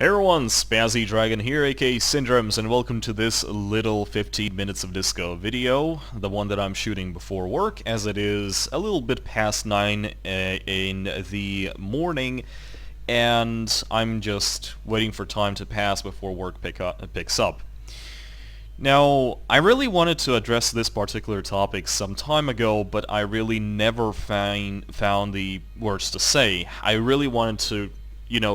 Hey everyone, Spazzy Dragon here, aka Syndromes, and welcome to this little 15 minutes of disco video, the one that I'm shooting before work, as it is a little bit past 9 in the morning, and I'm just waiting for time to pass before work picks up. Now, I really wanted to address this particular topic some time ago, but I really never found the words to say. I really wanted to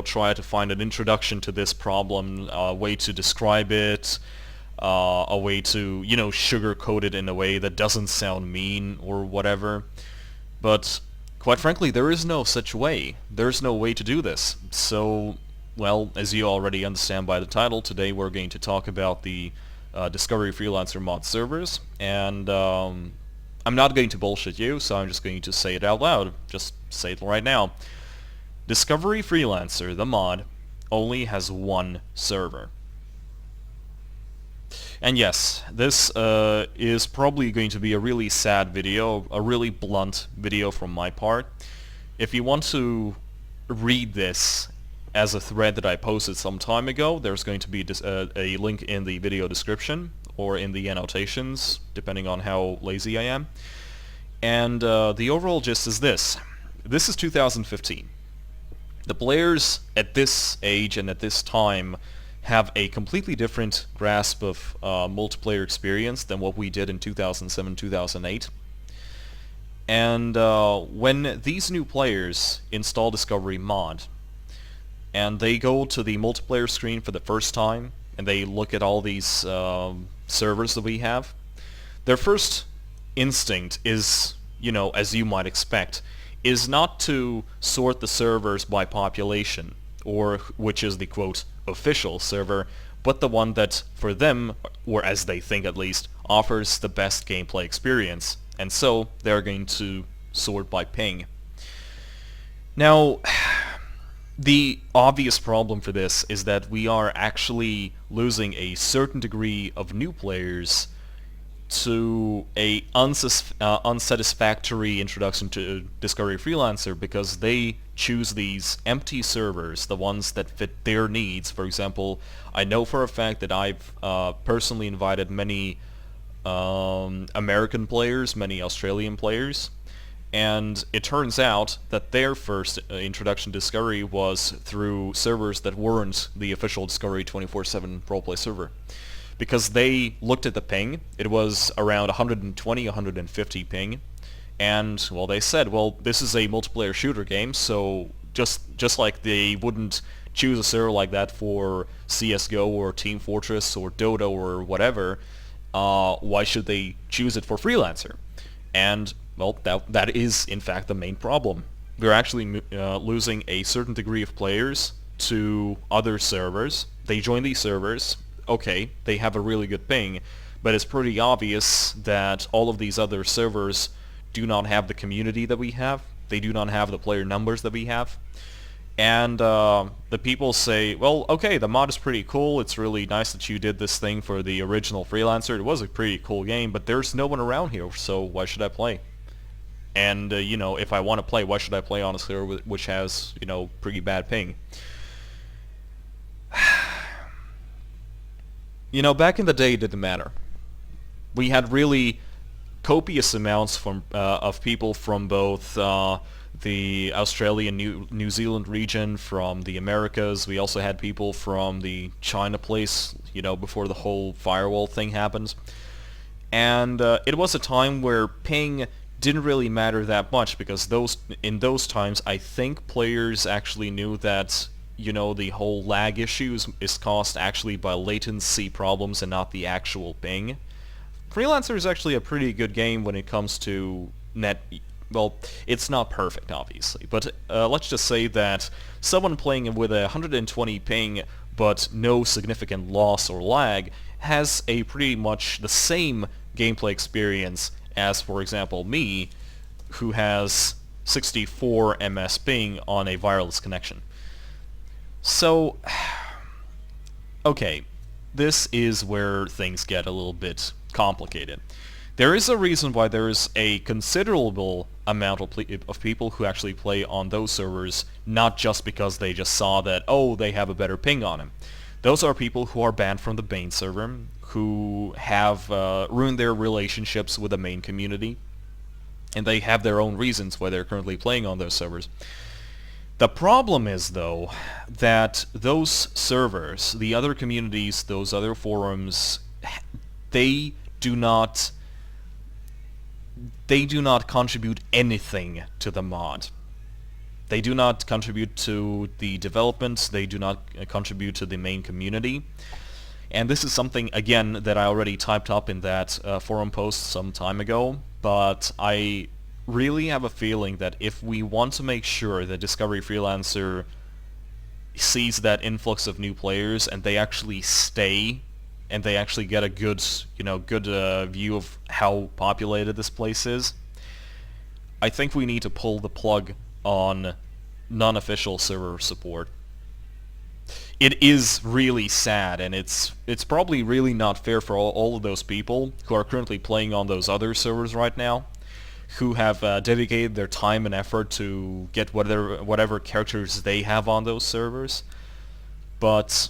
try to find an introduction to this problem, a way to describe it, a way to, sugarcoat it in a way that doesn't sound mean or whatever. But quite frankly, there is no such way. There's no way to do this. So, well, as you already understand by the title, today we're going to talk about the Discovery Freelancer mod servers, and I'm not going to bullshit you, so I'm just going to say it out loud. Just say it right now. Discovery Freelancer, the mod, only has one server. And yes, this is probably going to be a really sad video, a really blunt video from my part. If you want to read this as a thread that I posted some time ago, there's going to be a link in the video description or in the annotations, depending on how lazy I am. And the overall gist is this. This is 2015. The players at this age and at this time have a completely different grasp of multiplayer experience than what we did in 2007-2008. And when these new players install Discovery Mod, and they go to the multiplayer screen for the first time, and they look at all these servers that we have, their first instinct is, as you might expect, is not to sort the servers by population, or which is the quote official server, but the one that for them, or as they think at least, offers the best gameplay experience. And so they're going to sort by ping. Now, the obvious problem for this is that we are actually losing a certain degree of new players to a unsatisfactory introduction to Discovery Freelancer, because they choose these empty servers, the ones that fit their needs. For example, I know for a fact that I've personally invited many American players, many Australian players, and it turns out that their first introduction to Discovery was through servers that weren't the official Discovery 24/7 roleplay server. Because they looked at the ping, it was around 120, 150 ping, and, well, they said, well, this is a multiplayer shooter game, so just like they wouldn't choose a server like that for CSGO or Team Fortress or Dota or whatever, why should they choose it for Freelancer? And, well, that is, in fact, the main problem. We're actually losing a certain degree of players to other servers. They join these servers. Okay, they have a really good ping, but it's pretty obvious that all of these other servers do not have the community that we have. They do not have the player numbers that we have. And the people say, well, okay, the mod is pretty cool. It's really nice that you did this thing for the original Freelancer. It was a pretty cool game, but there's no one around here, so why should I play? And, if I want to play, why should I play on a server which has, pretty bad ping? Back in the day, it didn't matter. We had really copious amounts of people from both the Australian, New Zealand region, from the Americas. We also had people from the China place, before the whole firewall thing happened. And it was a time where ping didn't really matter that much, because in those times, I think players actually knew that the whole lag issue is caused actually by latency problems and not the actual ping. Freelancer is actually a pretty good game when it comes to net. Well, it's not perfect, obviously, but let's just say that someone playing with a 120 ping but no significant loss or lag has a pretty much the same gameplay experience as, for example, me, who has 64 ms ping on a wireless connection. So, okay, this is where things get a little bit complicated. There is a reason why there is a considerable amount of people who actually play on those servers, not just because they just saw that, oh, they have a better ping on them. Those are people who are banned from the main server, who have ruined their relationships with the main community, and they have their own reasons why they're currently playing on those servers. The problem is, though, that those servers, the other communities, those other forums, they do not contribute anything to the mod. They do not contribute to the development, they do not contribute to the main community. And this is something, again, that I already typed up in that forum post some time ago, but I really have a feeling that if we want to make sure that Discovery Freelancer sees that influx of new players and they actually stay and they actually get a good, view of how populated this place is, I think we need to pull the plug on non-official server support. It is really sad, and it's probably really not fair for all of those people who are currently playing on those other servers right now, who have dedicated their time and effort to get whatever characters they have on those servers. But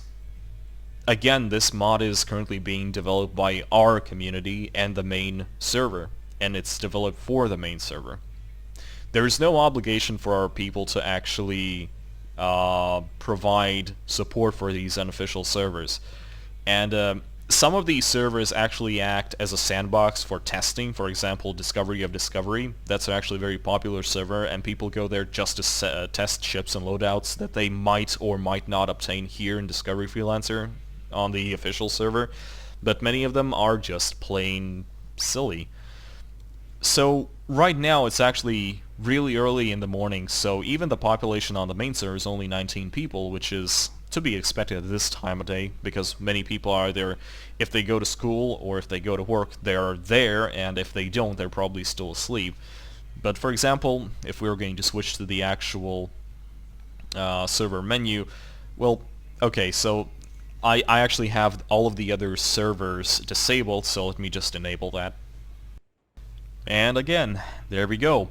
again, this mod is currently being developed by our community and the main server, and it's developed for the main server. There is no obligation for our people to actually provide support for these unofficial servers. And some of these servers actually act as a sandbox for testing. For example, Discovery of Discovery. That's actually a very popular server, and people go there just to test ships and loadouts that they might or might not obtain here in Discovery Freelancer on the official server. But many of them are just plain silly. So right now it's actually really early in the morning, so even the population on the main server is only 19 people, which is to be expected at this time of day, because many people are there if they go to school or if they go to work, they're there, and if they don't, they're probably still asleep. But for example, if we were going to switch to the actual server menu, well, okay, so I actually have all of the other servers disabled, so let me just enable that. And again, there we go.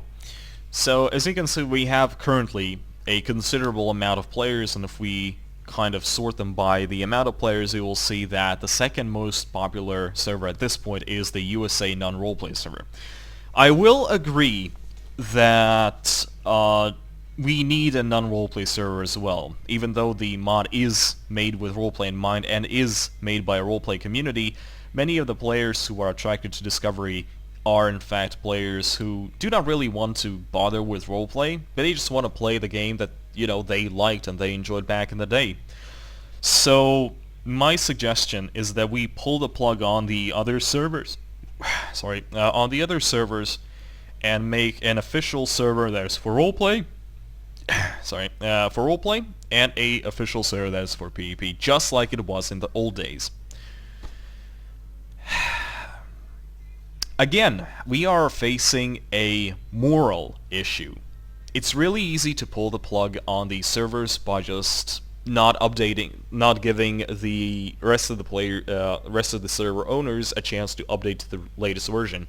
So as you can see, we have currently a considerable amount of players, and if we kind of sort them by the amount of players, you will see that the second most popular server at this point is the USA non-roleplay server. I will agree that we need a non-roleplay server as well. Even though the mod is made with roleplay in mind and is made by a roleplay community, many of the players who are attracted to Discovery are in fact players who do not really want to bother with roleplay, but they just want to play the game that, they liked and they enjoyed back in the day. So my suggestion is that we pull the plug on the other servers, on the other servers, and make an official server that is for roleplay, for roleplay, and a official server that is for PvP, just like it was in the old days. Again, we are facing a moral issue. It's really easy to pull the plug on these servers by just not giving the rest of the server owners a chance to update to the latest version.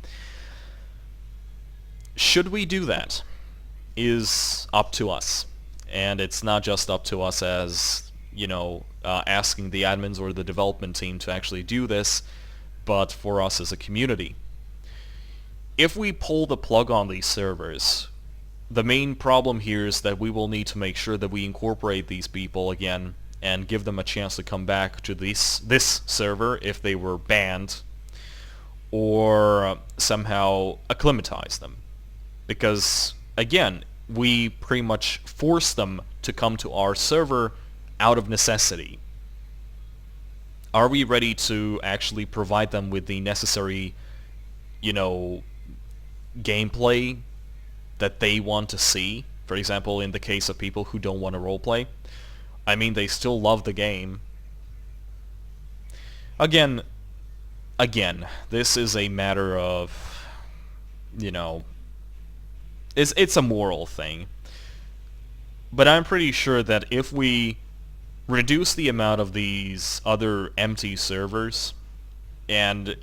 Should we do that? Is up to us, and it's not just up to us as asking the admins or the development team to actually do this, but for us as a community. If we pull the plug on these servers, the main problem here is that we will need to make sure that we incorporate these people again and give them a chance to come back to this server if they were banned, or somehow acclimatize them. Because, again, we pretty much force them to come to our server out of necessity. Are we ready to actually provide them with the necessary, gameplay that they want to see? For example, in the case of people who don't want to roleplay. I mean, they still love the game. Again, this is a matter of, it's a moral thing. But I'm pretty sure that if we reduce the amount of these other empty servers and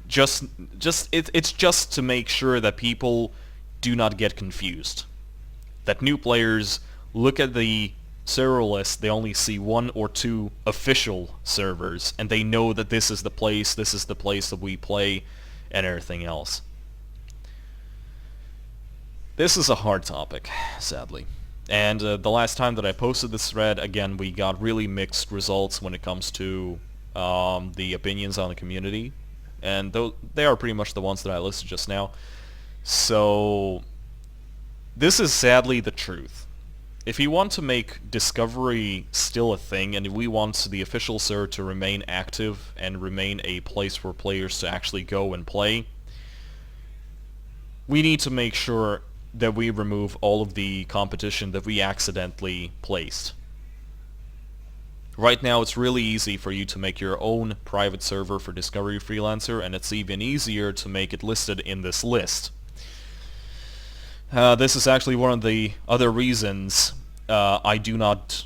It's just to make sure that people do not get confused. That new players look at the server list, they only see one or two official servers, and they know that this is the place that we play, and everything else. This is a hard topic, sadly. And the last time that I posted this thread, again, we got really mixed results when it comes to the opinions on the community. And they are pretty much the ones that I listed just now. So this is sadly the truth. If you want to make Discovery still a thing, and if we want the official server to remain active and remain a place for players to actually go and play, we need to make sure that we remove all of the competition that we accidentally placed. Right now it's really easy for you to make your own private server for Discovery Freelancer, and it's even easier to make it listed in this list. This is actually one of the other reasons I do not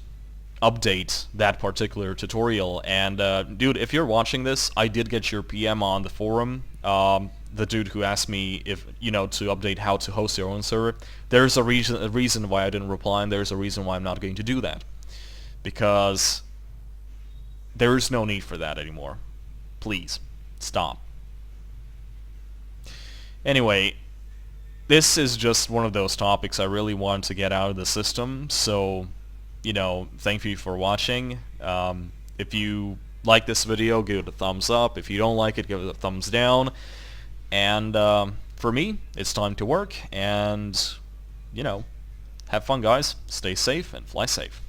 update that particular tutorial. And dude, if you're watching this, I did get your PM on the forum. The dude who asked me if to update how to host your own server. There's a reason why I didn't reply, and there's a reason why I'm not going to do that. Because there is no need for that anymore. Please, stop. Anyway, this is just one of those topics I really want to get out of the system, so, thank you for watching. If you like this video, give it a thumbs up. If you don't like it, give it a thumbs down. And for me, it's time to work, and, have fun, guys. Stay safe and fly safe.